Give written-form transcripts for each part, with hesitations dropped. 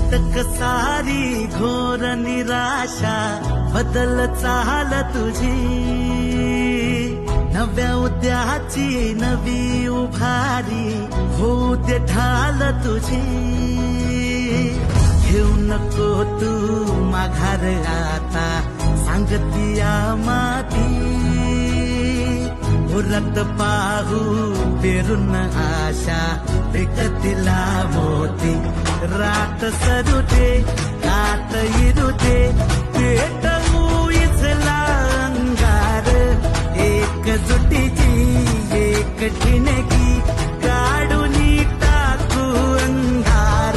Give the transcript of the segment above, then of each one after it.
अटक सारी घोर निराशा बदल चाल तुझी, नव्या उद्याची नवी उभारी होऊ दे ढाल तुझी. घेऊ नको तू माघार आता सांगतिया माती, उरत पाहू पेरून आशा विकतीला मोती. रात सरू दे कात इरू दे पेटवू इथला अंगार, एकजुटीची एक ठिणगी काढून टाकू अंगार.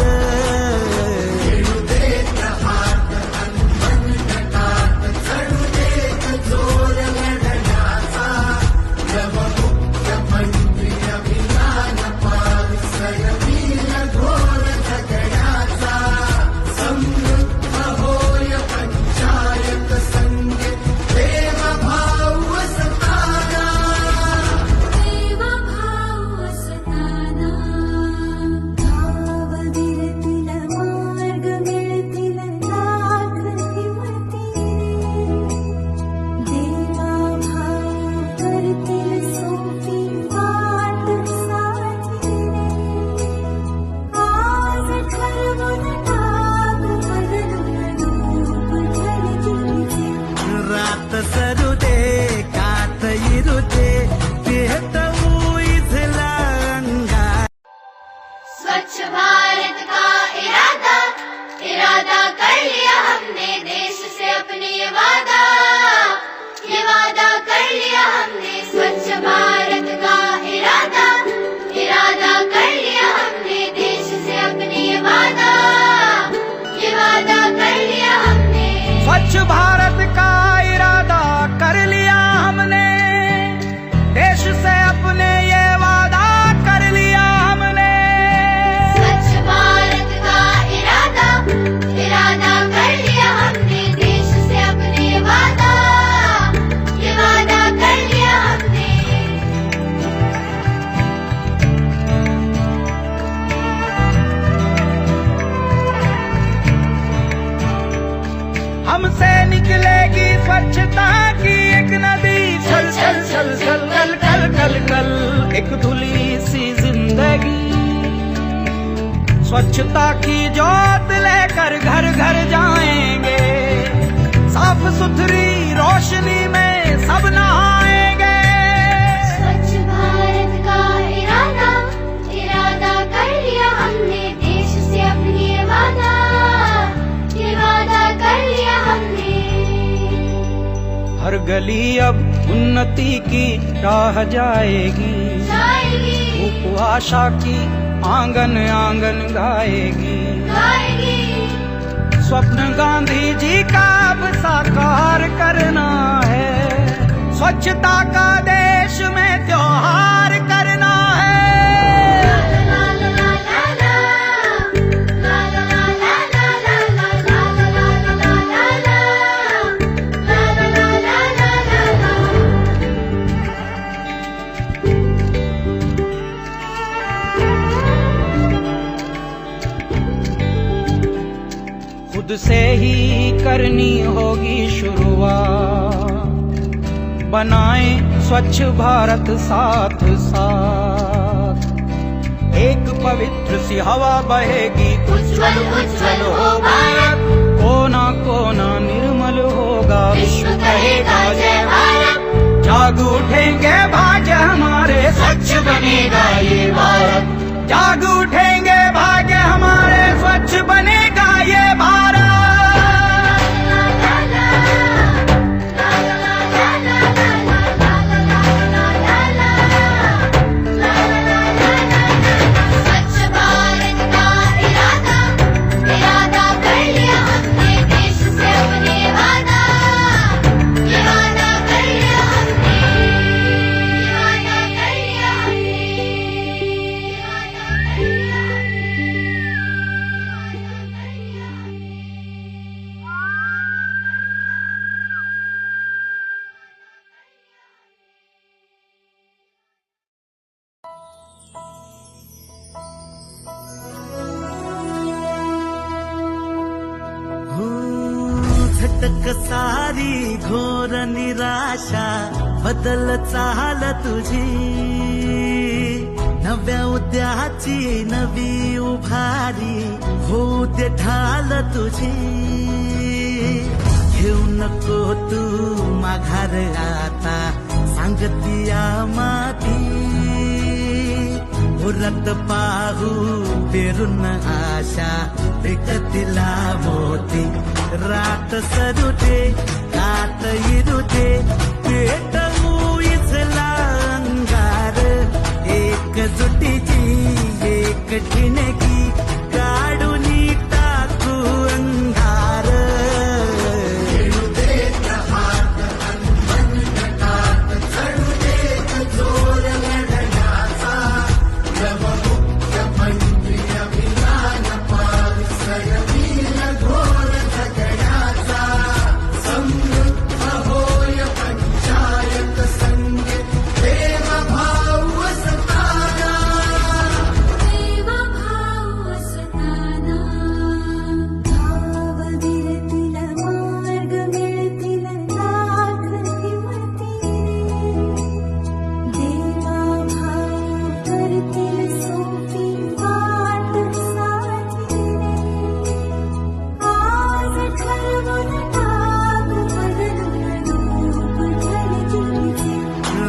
सरू दे कात इरू दे पेटवू इथला अंगार. स्वच्छ भारत का इरादा इरादा कर लिया हमने, देश से अपने ये वादा कर लिया हमने. स्वच्छ भारत का इरादा इरादा कर लिया हमने, देश से अपने ये वादा कर लिया हमने. स्वच्छ भारत का इरादा कर लिया हमने, देश से अपने ये वादा कर लिया हमने. स्वच्छ भारत का इरादा इरादा कर लिया हमने, देश से अपने ये वादा कर लिया हमने. हमसे निकलेगी स्वच्छता की एक नदी, छल छल छल छल कल कल कल कल एक धुली सी जिंदगी. स्वच्छता की ज्योत लेकर घर घर जाएंगे, साफ सुथरी रोशनी में सब नहाएंगे. स्वच्छ भारत का इरादा इरादा कर लिया हमने, देश से अपनी ये वादा कर लिया हमने. हर गली अब उन्नति की राह जाएगी, धूप आशा की आंगन आंगन गाएगी. स्वप्न गांधी जी का अब साकार करना है, स्वच्छता का देश में त्योहार करना है. खुद से ही करनी होगी शुरुआत, बनाएं स्वच्छ भारत साथ साथ. एक पवित्र सी हवा बहेगी, उज्ज्वल उज्ज्वल हो भारत. कोना कोना निर्मल होगा, विश्व कहेगा जय भारत. जाग उठेंगे भाग्य हमारे, स्वच्छ बनेगा ये भारत. जाग उठेंगे भाग्य हमारे, स्वच्छ बनेगा ये भारत. Yeah. अटक सारी घोर निराशा बदल चाल तुझी नव्या उद्याची नवी उभारी होऊ दे ढाल तुझी घेऊ नको तू माघार आता सांगतिया माती उरत पाहू पेरून आशा विकतिला मोती रात सरू दे कात इरू दे पेटवू इथला अंगार एकजुटीची एक ठिणगी काढून टाकू अंधार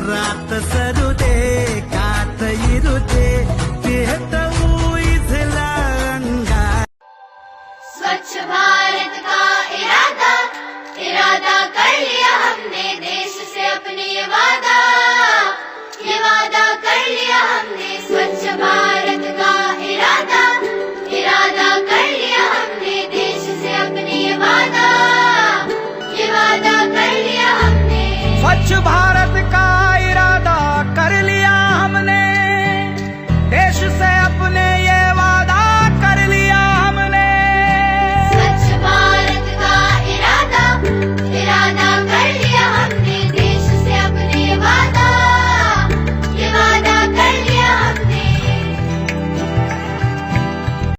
रात सरू दे कात इरू दे पेटवू इथला अंगार स्वच्छ भारत का इरादा इरादा कर लिया हमने देश से अपने ये वादा कर लिया हमने स्वच्छ भारत का इरादा कर लिया हमने देश से अपने ये वादा कर लिया हमने स्वच्छ भारत